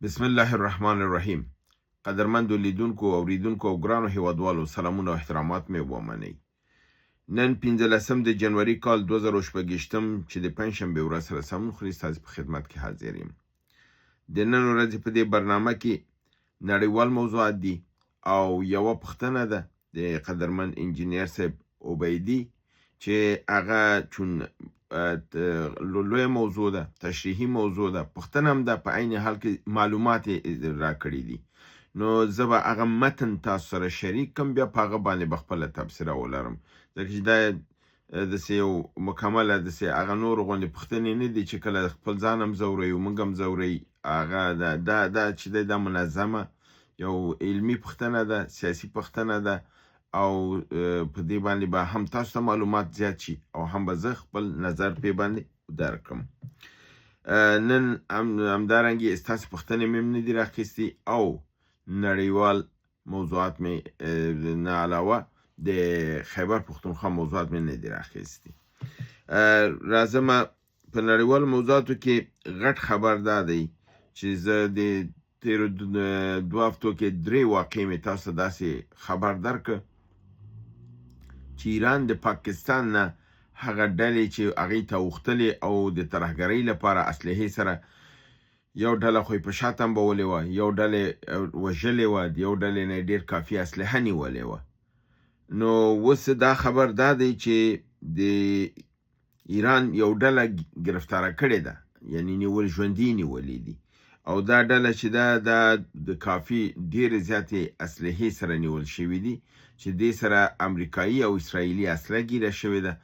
بسم الله الرحمن الرحیم. قدرمندو لیدونکو او اوریدونکو او ګرانو هیوادوالو سلامونه او احترامات مې ومنئ. نن 15 د جنوري کال 2024 چې د پنځشنبې ورځ سره سمون خوري ستاسو په خدمت کې حاضر یم. د نن ورځې په دې برنامه کې نړیوال موضوعات دي او یوه پوښتنه ده د قدرمن انجینیر صاحب عبیدي چې هغه چون لوی موضوع ده، تشریحي موضوع ده، پوښتنه هم ده، په عین حال کې معلومات یې راکړي دي. نو زه به هغه متن تاسو سره شریک کړم، بیا په هغه باندې به خپله تبصره ولرم، ځکه چې دا داسې یو مکمله داسې هغه نورو غوندې پوښتنې نه دي چې کله خپل ځان هم ځوروي او موږ هم ځوروي. هغه دا چې دی دا منظمه یو علمي پوښتنه ده، سیاسي پوښتنه ده او په دې باندې به هم تاسو ته معلومات زیات شي او هم به زه خپل نظر پې باندې درکړم. نن همدارنګې ستاسې پوښتنې مې هم نه دي راخیستي او نړیوال موضوعات مې نه علاوه د خیبر پښتونخوا موضوعات مې نه دي راخیستي. راځمه په نړیوال موضوعاتو کې غټ خبر دا دی چې زه د تیرو 2 هفتو کې 3 واقعې مې تاسو داسې خبر درکړ چې ایران د پاکستان نه هغه ډلې چې هغې ته اوښتلې او د ترهګرۍ لپاره اسلحې سره یو ډله خو یې په شا تنبولې وه، یو ډله وژلې وه، یو ډلې نه ډېر کافي اسلحه نیولې وه. نو اوس دا خبر دا دی چې د ایران یو ډله ګرفتاره کړې ده، یعنې نیول ژوندي نیولې دي او دا ډله چې دا د کافي ډېرې زیاتې اسلحې سره نیول شوي دي چې دې سره امریکایي او اسرائیلي اسلحه ګیره شوې ده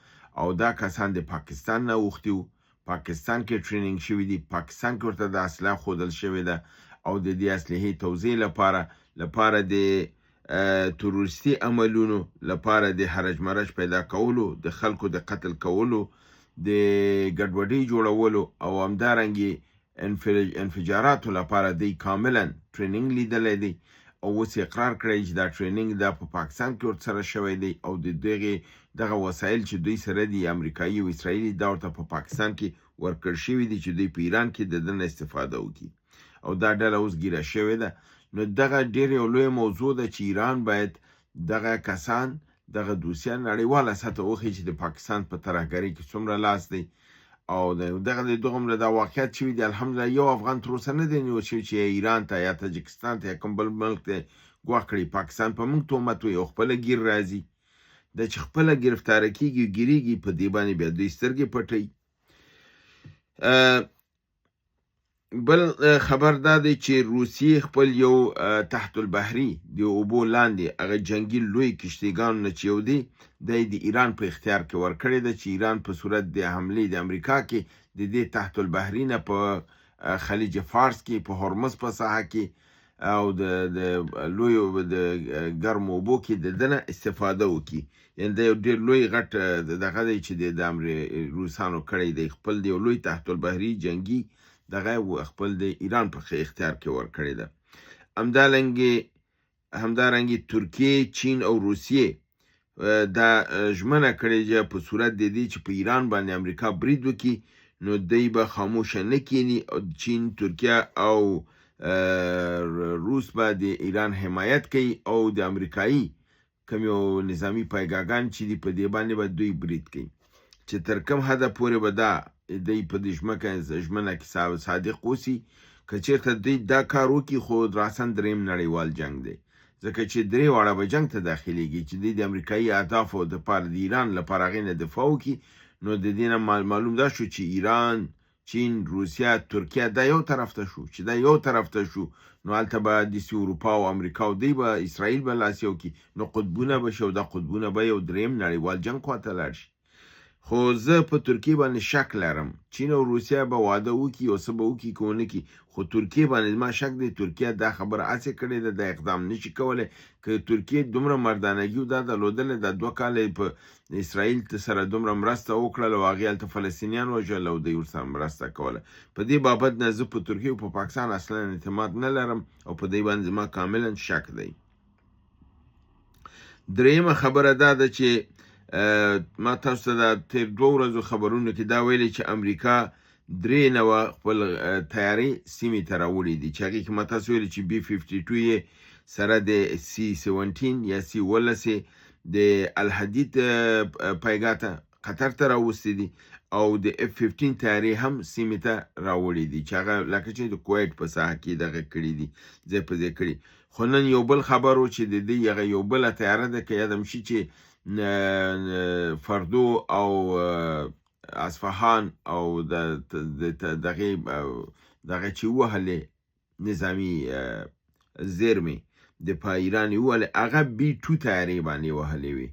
او دا کسان د پاکستان نه اوښتي وو، پاکستان کې ټریننګ شوي دي، پاکستان کې ورته د اسلحه ښودل شوې ده او د دې اسلحې توزیع لپاره د تروریستي عملونو لپاره د هرج مرج پیدا کولو، د خلکو د قتل کولو، د ګډوډۍ جوړولو او همدارنګې انفجاراتو لپاره دی کاملا ټریننګ لیدلی دی او اوس اقرار کړی چې دا ټریننګ دا په پاکستان کې ورسره شوی دی او د دغه وسایل چې دوی سره دي امریکایي او اسرائیلي دا ورته په پاکستان کې ورکړل شوي دي چې دوی په ایران کې د ده نه استفاده وکړي او دا ډله اوس ګیره شوې ده. نو دغه ډېر یو لوی موضوع ده چې ایران باید دغه کسان دغه دوسیان نړیواله سطح وښیي چې د پاکستان په ترهګرۍ کې څومره لاس دی او دغه دومره دا واقعیت شوي دي. الحمدلله یو افغان تر اوسه نه دی نیول شوی چې ایران ته یا تاجکستان ته یا کوم بل ملک ته ګواښ کړي. پاکستان په موږ تهمت وایي او خپله ګیر راځي، دا چې خپله ګرفتاره کېږي ګیرېږي په دې باندې بیا دوی سترګې پټوي. بل خبر دا دی چې روسیې خپل یو تحت البحري د اوبو لاندې هغه جنګي لوی کشتیګانو نه چې یو دی د ایران په اختیار کې ورکړی ده چې ایران په صورت د حملې د امریکا کې د دې تحت البحري نه په خلیج فارس کې په هرمز په ساحه کې او د لویو د ګرمو اوبو کې د ده نه استفاده وکړي. یعنې دا یو ډېر لوی غټ دغه دی چې د روسانو کړی دی، خپل د یو لوی تحت البحري جنګي دغه خپل د ایران په اختیار کې ورکړی ده. همدارنګې ترکیې، چین او روسیې دا ژمنه کړې چې په صورت د دې چې په ایران باندې امریکا برید وکړي نو دی به خاموشه نه کینی. چین، ترکیه او روس به د ایران حمایت کوي او د امریکایي کوم یو نظامي پایګاګان چې دي په دې باندې به دوی برید کوي چې تر کوم حده پورې به دا دی په دې ژمنه کې صادق اوسي. که چېرته دوی دا کار وکړي خو راسن درېیم نړیوال جنګ دی، ځکه چې درې واړه به جنګ ته داخلېږي چې دوی د امریکایي اهدافو دپاره د ایران لپاره هغې نه دفاع وکړي. نو د دې نه معلوم دا شو چې ایران، چین، روسیه، ترکیه دا یو طرف ته شو. چې دا یو طرف ته شو نو هلته به داسې اروپا او امریکا او دوی به اسرائیل به لاس یو کړي، نو قطبونه به شي او دا قطبونه به یو درېیم نړیوال جنګ خواته لاړ شي. خو زه په ترکیې باندې شک لرم. چین او روسیه به واده وکړي او څه به وکړي که ونه کړي، خو ترکیې باندې زما شک دی. ترکیه دا خبره هسې کړې ده، دا اقدام نشي کولی. که ترکیې دومره مردانګي دا درلودلې دا 2 کاله په اسرائیل سره دومره مرسته وکړله او هغې هلته فلسطینیان وژل او دوی ورسره مرسته کوله. په دې بابت نه زه په ترکیې او په پاکستان اصلا اعتماد نه لرم او په دې باندې زما کاملا شک دی. درېیمه خبره دا ده چې ما تاسو ته د تیر 2 ورځو خبرونو کې دا ویلي چې امریکا 93 خپل تیارې سیمې ته راوړي دي چې هغې کې ما تاسو ویلي چې B-52 یې سره د C-17 یا C-18 د الحدید پایګاه ته قطر ته راوستي دي او د F-15 تیارې هم سیمې ته راوړي دي چې هغه لکه چې د کویت په ساحه کې دغه کړي دي ځای په ځای کړي. خو نن یو بل خبر و چې د دې هغه یو بله تیاره ده که یادم شي چې فردو او اصفهان او دغه چې وهلې نظامي زیرمې د په ایران یې وهلې هغه B-2 تیارې باندې وهلې وي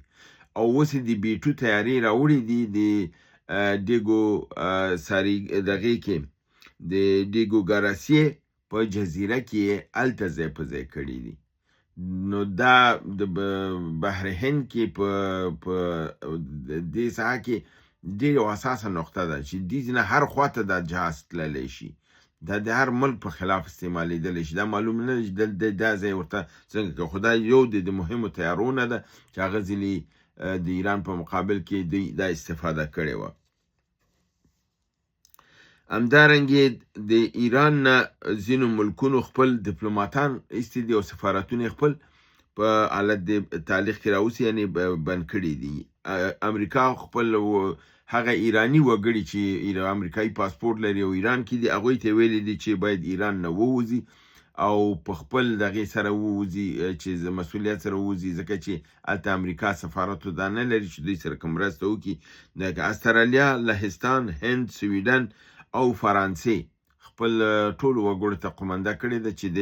او اوس یې د B-2 تیارې راوړي دي د دیګو ساري دغې کې د دیګو ګاراسیې په جزیره کې یې هلته ځای په ځای کړي دي. نو دا د بحر هند کې په دې ساحه کې ډېر یو حساسه نقطه ده چې دې نه هر خواته دا جهاز تللی شي، دا د هر ملک په خلاف استعمالیدلی شي. دا معلوم نه ده چې دا ځای ورته څنګه که خو دا یو د مهمو تیارو نه ده چې هغه ځلې د ایران په مقابل کې دوی دا استفاده کړې وه. همدارنګې د ایران نه ځینو ملکونو خپل ډیپلوماتان ایستي دي او سفارتونه خپل په حالت د تعلیق کې راوستي یعنې بند کړي دي. امریکا خپل هغه ایراني وګړي چې امریکایي پاسپورټ لري او ایران کې دي هغوی ته ویلي دي چې باید ایران نه ووځي او په خپل دغې سره ووځي چې مسؤلیت سره ووځي ځکه چې هلته امریکا سفارت دا نه لري چې دوی سره که مرسته وکړي. لکه استرالیا، لهستان، هند، سویډن او فرانسې خپل ټولو وګړو ته قومنده کړې ده چې د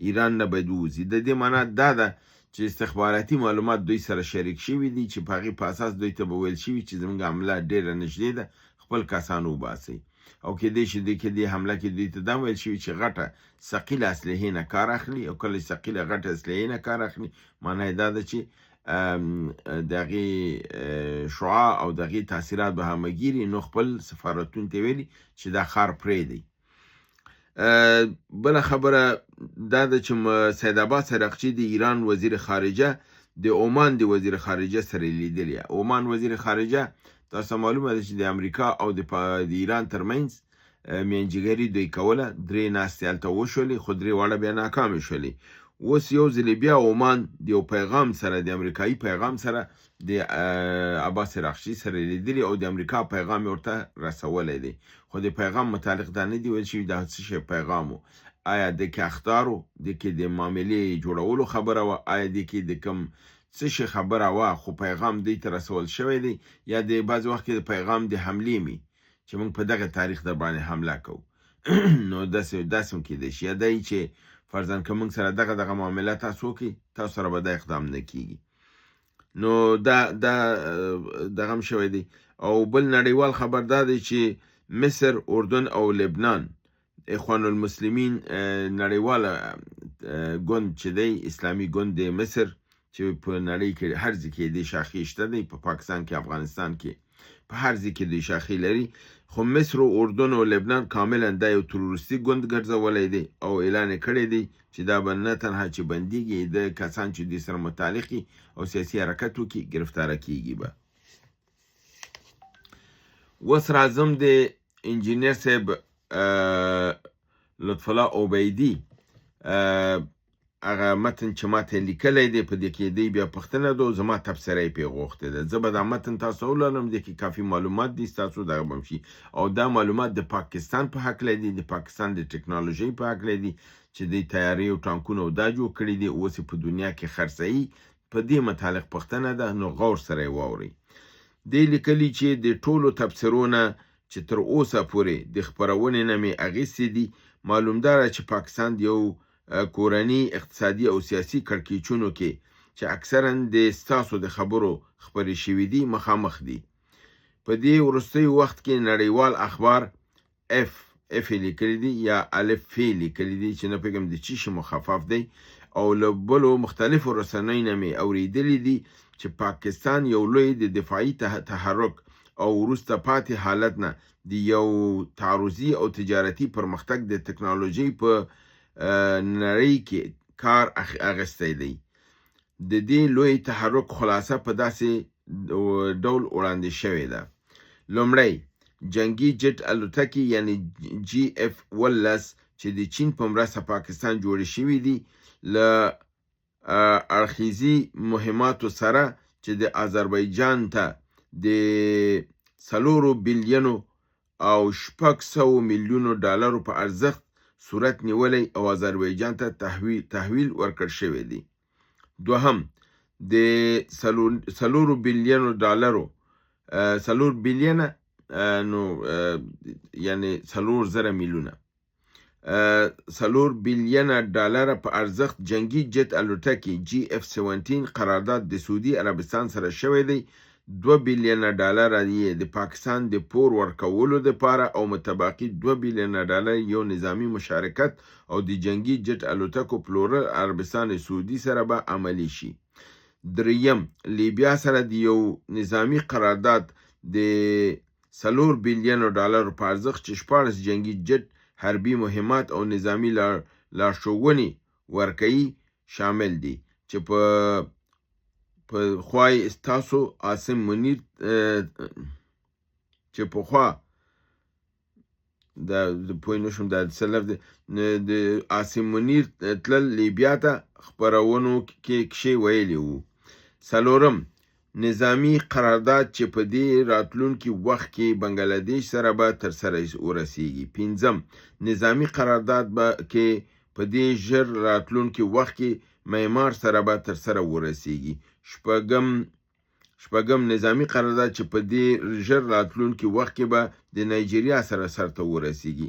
ایران نه باید ووځي. د دې معنا دا ده چې استخباراتي معلومات دوی سره شریک شوي دي چې په هغې په اساس دوی ته به ویل شوي چې زموږ حمله ډېره نږدې ده، خپل کسان وباسئ. او کېدای شي دوی کې دې حمله کې دوی ته دا ویل شوي چې غټه ثقیله اسلحې نه کار اخلي او کله چې ثقیله غټه اسلحې نه کار اخلي معنا یې دا ده چې د هغې شعاع او د هغې تاثیرات به همهګیري. نو خپل سفارتونو ته ویلي چې دا ښار پرېږدئ. بله خبره دا ده چې سید عباس عراقچي د ایران وزیر خارجه د عمان د وزیر خارجه سره لیدلی. عمان وزیر خارجه تاسو معلومه ده چې د امریکا او د ایران ترمنځ میانجیګري دوی کوله. 3 ناستې هلته وشولې خو 3 واړه بیا ناکامې شولې. اوس یو ځلې بیا عمان د یو پیغام سره د امریکایي پیغام سره د عباس عراقچي سره لیدلی او د امریکا پیغام ورته رسولی دی. خو د پیغام متعلق دا نه دی ویل شوي دا څه شی پیغام و. آیا د کې اخطارو د کې د معاملې جوړولو خبره وه، آیا د کې د کوم څه شي خبره وه خو پیغام دوی ته رسول شوی دی، یا د بعض وخت کې د پیغام د حملې مې چې موږ په دغه تاریخ در باندې حمله کوو. نو داسې هم کېدای شي یا دی چې فرضاً که موږ سره دغه معامله تاسو وکړئ تاسو سره به دا اقدام نه کېږي. نو دغه هم شوی دی. او بل نړیوال خبر دا دی چې مصر، اردن او لبنان اخوان المسلمین نړیواله ګوند چې دی اسلامي ګوند دی مصر چې په نړۍ کې هر ځای کې دې شاخې شته دی، په پاکستان کې، افغانستان کې، په هر ځای کې دې شاخې لري. خو مصر او اردن او لبنان کاملا دا یو تروریستي ګوند ګرځولی دی او اعلان یې کړی دی چې دا به نه تنها چې بندیږي د کسان چې دې سره متعلق او سیاسي حرکت وکړي ګرفتاره کېږي به. اوس راځم د انجینر صاحب لطف الله عبیدي هغه متن چې ما ته لیکلی دی په دې کې دی بیا پوښتنه ده او زما تبصره یې پرې غوښتې ده. زه به دا متن تاسو ولولم، دې کې کافي معلومات دي ستاسو دغه به شي او دا معلومات د پاکستان په هکله دي، د پاکستان د ټکنالوژۍ په هکله دي چې دوی تیارې او ټانکونه او دا جوړ کړي دي اوس یې په دنیا کې خرڅوي. په دې متعلق پوښتنه ده نو غور سره یې واورئ. دی لیکلي چې د ټولو تبصرو نه چې تر اوسه پورې د خپرونې نه مې اخیستې دي معلوم داره چې پاکستان د یو کورني اقتصادي او سیاسي کړکېچونو کې چې اکثرا د ستاسو د خبرو خپرې شوي دي مخامخ دي. په دې وروستي وخت کې نړیوال اخبار اف یې لیکلي دي یا الف فی لیکلي دي چې نه پوهېږم د چی شي مخفف دی او له بلو مختلفو رسنیو نه مې اورېدلي دي چې پاکستان یو لوی د دفاعي تحرک او وروسته پاتې حالت نه د یو تعرضي او تجارتي پرمختګ د ټکنالوژۍ په نړۍ کې کار اخیستی دی. د دې لوی تحرک خلاصه په داسې ډول وړاندې شوې ده. لومړی جنگي جټ الوتکې یعنی GF-10 چې د چین په مرسته پاکستان جوړې شوي دي له اړخیزي مهماتو سره چې د آذربایجان ته د 4 بلیونو او 600 میلیونو ډالرو په ارزښت صورت نیولی او آذربایجان ته تحویل ورکړ شوی دی. دوهم د 4 بلیونو ډالرو 4 بلیونه نو یعنی 4,000 میلیونه 4 بلیونه ډالر په ارزښت جنگي جت الوتکې GF-17 قرارداد د سعودي عربستان سره شوی دی. 2 بلیونه ډالر یې د پاکستان د پور ورکولو لپاره او متبقي 2 بلیونه ډالر یو نظامی مشارکت او د جنگي جت الوتکو پلورل عربستان سعودي سره به عملی شي. دریم لیبیا سره د یو نظامی قرارداد د 4 بلیونو ډالر په ارزښت چې 14 جنگي جت حربي مهمات او نظامی لارښوونې ورکوي شامل دي چې په خوای ستاسو عاصم منیر چې په خوا د پوه نشم د سلف د عاصم منیر تلل لیبیا ته خپرونو کې ویلی وو. څلورم نظامی قرارداد چې په دې راتلونکي وخت کې بنګلادیش سره به ترسره ورسیږي. پنځم نظامی قرارداد به کې په دې ژر راتلونکي وخت کې معمار سره به ترسره ورسیږي. شپږم نظامی قرارداد چې په دې ژر راتلونکي وخت کې به د نایجیریا سره سرته ورسیږي.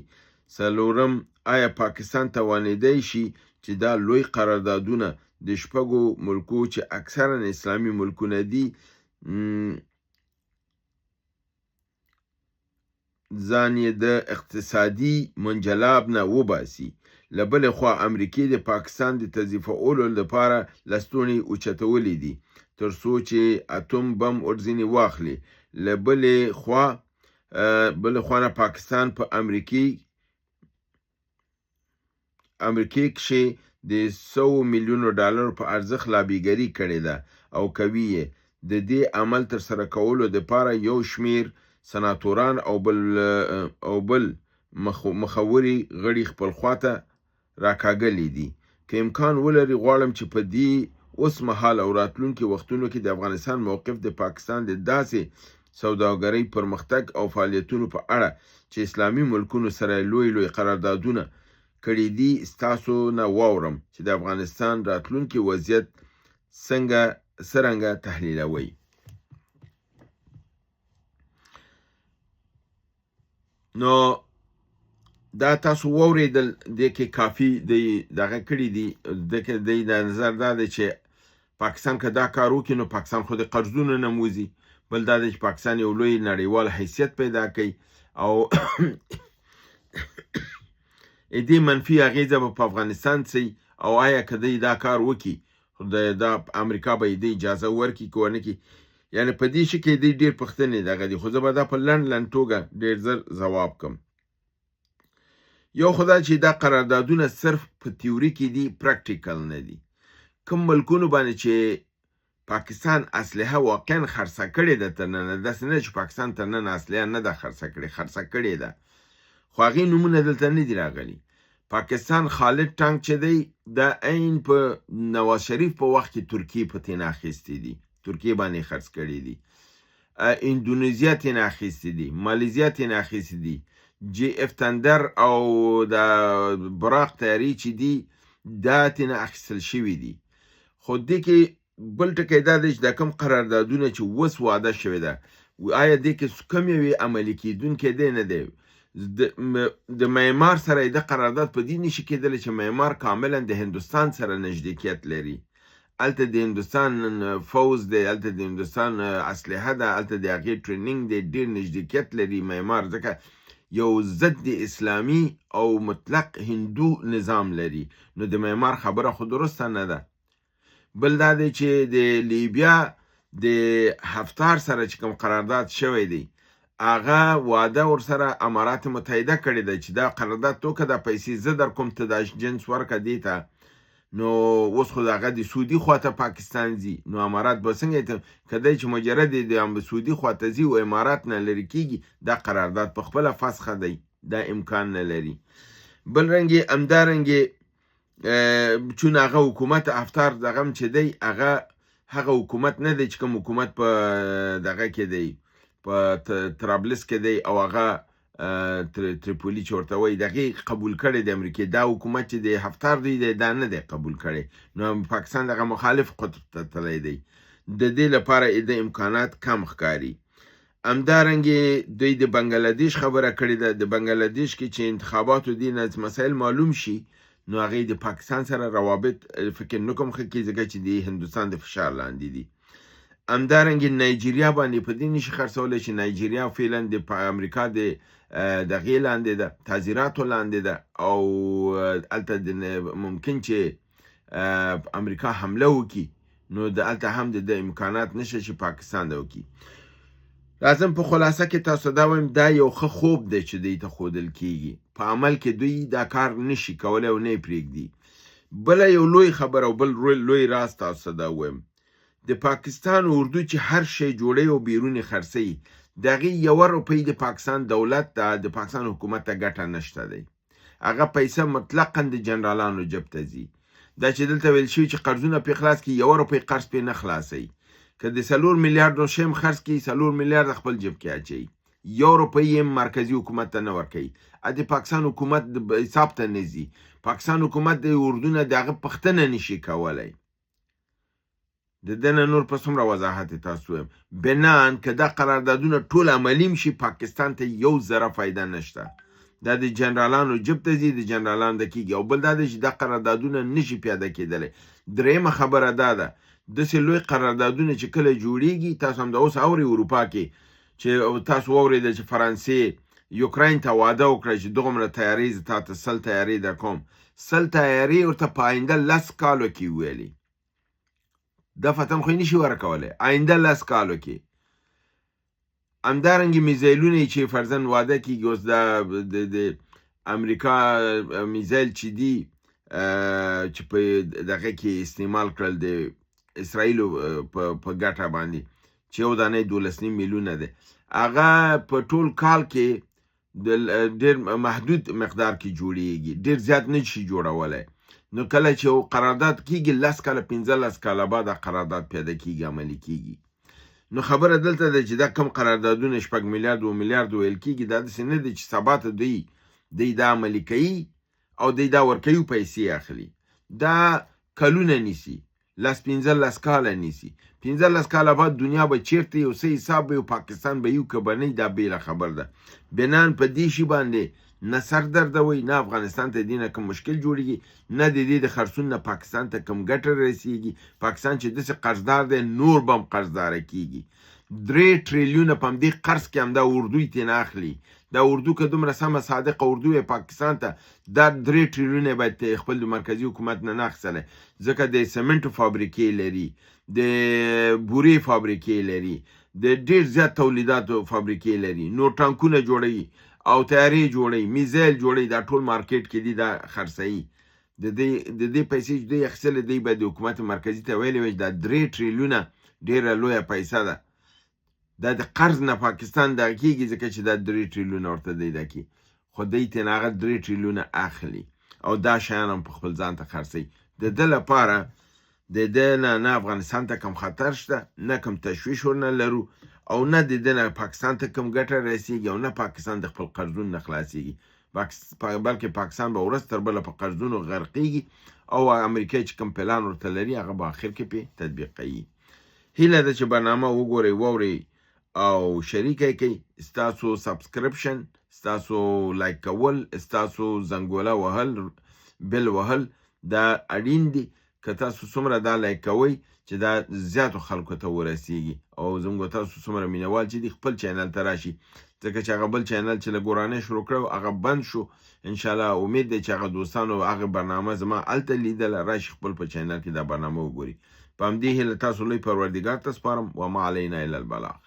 څلورم آیا پاکستان توانیدای شي چې دا لوی قراردادونه د شپږو ملکو چې اکثرا اسلامي ملکونه دي ځان یې د اقتصادي منجلاب نه وباسي. له بلې خوا امریکې د پاکستان د تضعیفولو لپاره لستوڼي اوچتولی دي تر څو چې اتوم بم ورځنې واخلي. له بلې خوا نه پاکستان په امریکې کښې د 100 میلیونو ډالر په ارزښت لابیګري کړې ده او کوي یې. د دې عمل ترسره کولو دپاره یو شمیر سناتوران او بل مخوري غړي خپل خواته راکاږلي دي. که امکان ولري غواړم چې په دې اوس مهال او راتلونکي وختونو کې د افغانستان موقف د پاکستان د داسې سوداګرۍ پرمختګ او فعالیتونو په اړه چې اسلامي ملکونو سره لوی قراردادونه کړي دي ستاسو نه واورم چې د افغانستان راتلونکي وضعیت څرنګه تحلیلوي. نو دا تاسو واورېدل دې کې کافي دغه کړي دي. د نظر دا دی چې پاکستان که دا کار وکړي نو پاکستان خو د قرضونو نه موځي. بل دا دی چې پاکستان یو لوی نړیوال حیثیت پیدا کوي او دې منفي اغیزه به په افغانستان سي او آیا که دی دا کار وکړي دا امریکا به دې اجازه ورکړي که ونه کړي. یعنې په دې شي کې دی ډېر پوښتنې دغه دي خو زه به دا په لنډ توګه ډېر زر ځواب کړم. یو خو دا چې دا قراردادونه صرف په تیوري کې دي پراکټیکل نه دي. کوم ملکونو باندې چې پاکستان اسلحه واقعا خرڅه کړې ده تر ننه داسې نه چې پاکستان تر ننه اسلحه نه ده خرڅه کړې ده خو هغې نومونه دلته نه دي راغلي. پاکستان خالد ټانک چې دی دا عین په نواز شریف په وخت کې ترکیې په تېنه اخیستې دي ترکیې باندې خرڅ کړي دي. اندونیزیا تېنه اخیستې دي مالیزیا تېنه اخیستې دي. GF تندر او د براق تیاري چې دي دا تېنه اخیستل شوي دي. خو دې کې بل ټکی دا دی چې دا کوم قراردادونه چې اوس واده شوې ده آیا دې کې کوم یوې عملي کېدونکی دی نه دی. د معمار سره د قرارداد په دې نشي کېدلی چې معمار کاملا د هندوستان سره نږدېکیت لري. هلته د هندوستان فوز دی هلته د هندوستان اسلحه ده هلته د هغې ټرینینګ دی ډېر نږدېکیت لري معمار ځکه یو ضد اسلامي او مطلق هندو نظام لري نو د معمار خبره خو درسته نه ده. بل دا دی چې د لیبیا د هفتار سره چې کوم قرارداد شوی دی هغه واده ورسره امارات متحده کړې ده چې دا قرارداد تو که دا پیسې زه در کوم ته دا جنس ورکه دې ته نو اوس خو هغه د سعودي خواته پاکستان ځي، نو امارات به څنګه کدی چې مجرد د سعودي خواته ځي او امارات نه لرې کېږي، دا قرارداد په خپله فسخه دی، دا امکان نه لري. بل رنګې همدارنګې چون هغه حکومت هفتار دغه چې دی هغه حکومت نه دی چې کوم حکومت په دغه کې دی، په طرابلس کې دی او هغه تریپولی چې ورته وایي دغې قبول کړی د امریکې، دا حکومت چې د هفتار دی دا نه دی قبول کړی. نو پاکستان دغه مخالف قطب ته تللی دی، د دې لپاره د امکانات کم ښکاري. همدارنګې دوی د بنګلادیش خبره کړې ده، د بنګلادیش کې چې انتخاباتو دي نه مسایل معلوم شي، نو هغې د پاکستان سره روابط فکر نه کوم ښه کړي، ځکه چې د هندوستان د فشار لاندې دي. همدارنګې نایجیریا باندې په دې نشي خرڅولی چې نایجیریا فعلا د امریکا د دغې لاندې ده، تعزیراتو لاندې ده، او هلته ممکن چې امریکا حمله وکړي، نو هلته هم د امکانات نشته چې پاکستان ده وکړي. لازم په خلاصه کې تاسو دا وایم، دا یو ښه خوب دی چې دوی ته ښودل کېږي، په عمل کې دوی دا کار نشي کولی او نه یې پرېږدي. بله یو لوی خبر او بل لوی راز تاسو ته دا وایم، د پاکستان اردو چې هر شی جوړوي او بیرون یې خرڅوي، د هغې 1 روپۍ د پاکستان دولت ته، د پاکستان حکومت ته ګټه نشته دی. هغه پیسه مطلقاً د جنرالانو جب ته ځي. دا چې دلته ویل شوي چې قرضونه پرې خلاص کړي، 1 روپۍ قرض پرې نه خلاصوي. که د 4 میلیارډو شی هم خرڅ کړي، 4 میلیارډ خپل جب کې اچوي، 1 روپۍ یې مرکزي حکومت ته نه ورکوي، د پاکستان حکومت حساب ته نه ځي. پاکستان حکومت د اردو نه د هغه پوښتنه نشي کولی. د ده نه نور په څومره وضاحت تاسو وایم، بنان که دا قراردادونه ټول عملیم شي، پاکستان ته یو ذره فایده نشته. دا د جنرالانو جب ته ځي، د جنرالانو د کېږي. او بل دا دی چې دا قراردادونه نشي پیاده کېدلی. درېیمه خبره دا ده، داسې لوی قراردادونه چې کله جوړیږي، تاسو هم د اوس اورئ اروپا کې چې تاسو واورېده چې فرانسې یوکراین ته واده وکړه چې دومره تیارې زه تا ته 100 تیارې درکوم. 100 تیارې ورته په آینده 10 کالو کې ویلي، دا فتن خو یې نشي ورکولی، آینده 10 کالو کې. همدارنګې میزایلونه چې فرضاً واده کېږي، اوس د امریکا میزایل چې دي چې په دغه کې استعمال کړل د اسرائیلو په ګټه باندې، چې یو دانه 12.5 میلیونه دی، هغه په ټول کال کې د ډېر محدود مقدار کې جوړیږي، ډېر زیات نه شي جوړولی. نو کله چې قرارداد کېږي، 10 کاله 15 کاله بعد قرارداد پیدا کېږي، عملي کېږي. نو خبره دلته ده چې دا کم قراردادونه 6 میلیارد 2 میلیارد ویل کېږي، دا داسې نه دی چې سبا ته دوی دا عملي کوي او دوی دا ورکوي پیسې اخلي. دا کلونه نیسي، 15 کاله نیسي. 15 کاله بعد دنیا به چیرته یو څه حساب به پاکستان به یو که به نه، دا بېله خبر ده. بنان په دې شي باندې نه سر دردوي، نه افغانستان ته دې نه کوم مشکل جوړېږي، نه د دې د خرڅون نه پاکستان ته کوم ګټه رسېږي. پاکستان چې داسې قرضدار دی، نور به هم قرضداره کېږي. 3 تریلیونه په همدې قرض کې همدا اردو یې ترېنه اخلي. دا اردو که دومره سمه صادقه اردو یې پاکستان ته، دا 3 تریلیونه باید خپل د مرکزي حکومت نه اخیستلی، ځکه د سمنټو فابریکې لري، د بورې فابریکې لري، د ډېر زیات تولیداتو فابریکې لري، نور ټانکونه جوړوي او تیارې جوړوي، میزایل جوړوي، دا ټول مارکیټ کې دي، دا خرڅوي. د دې پیسې چې دوی اخیستلې، دوی باید د حکومت مرکزي ته ویلې وای چې دا 3 تریلیونه ډېره لویه پیسه ده، دا د قرض نه پاکستان دغه کېږي، ځکه چې دا 3 تریلیونه ورته دی دا کېږي، خو دوی ترېنه هغه 3 تریلیونه اخلي او دا شیان هم په خپل ځان ته خرڅوي. د ده لپاره د ده نه افغانستان ته کوم خطر شته، نه کوم تشویش ورنه لرو، او نه د ده نه پاکستان ته کوم ګټه رسېږي، او نه پاکستان د خپل قرضونو نه خلاصېږي، بلکې پاکستان به ورځ تر بله په قرضونو غرقېږي، او امریکا چې کوم پلان ورته لري، هغه به اخر کې پرې تطبیقوي. هیله ده چې برنامه وګورئ، واورئ او شریکه کوي. ستاسو سبسکرپشن، ستاسو لایک کول، ستاسو زنګوله وهل، بل وهل، دا اړین دي. که تاسو څومره دا لایک کوئ چې دا زیاتو خلکو ته ورسیږي، او زموږ تاسو څومره مینوال چې دي خپل چینل ته راشي، ځکه چې هغه بل چینل چې له ګورانۍ شروع کړی هغه بند شو. انشاءالله امید دی چې هغه دوستانو هغه برنامه زما هلته لیدله، راشي خپل په چینل کې دا برنامه وګوري. په همدې هیله تاسو لوی پروردګار ته سپارم، وما علینا الا البلاغ.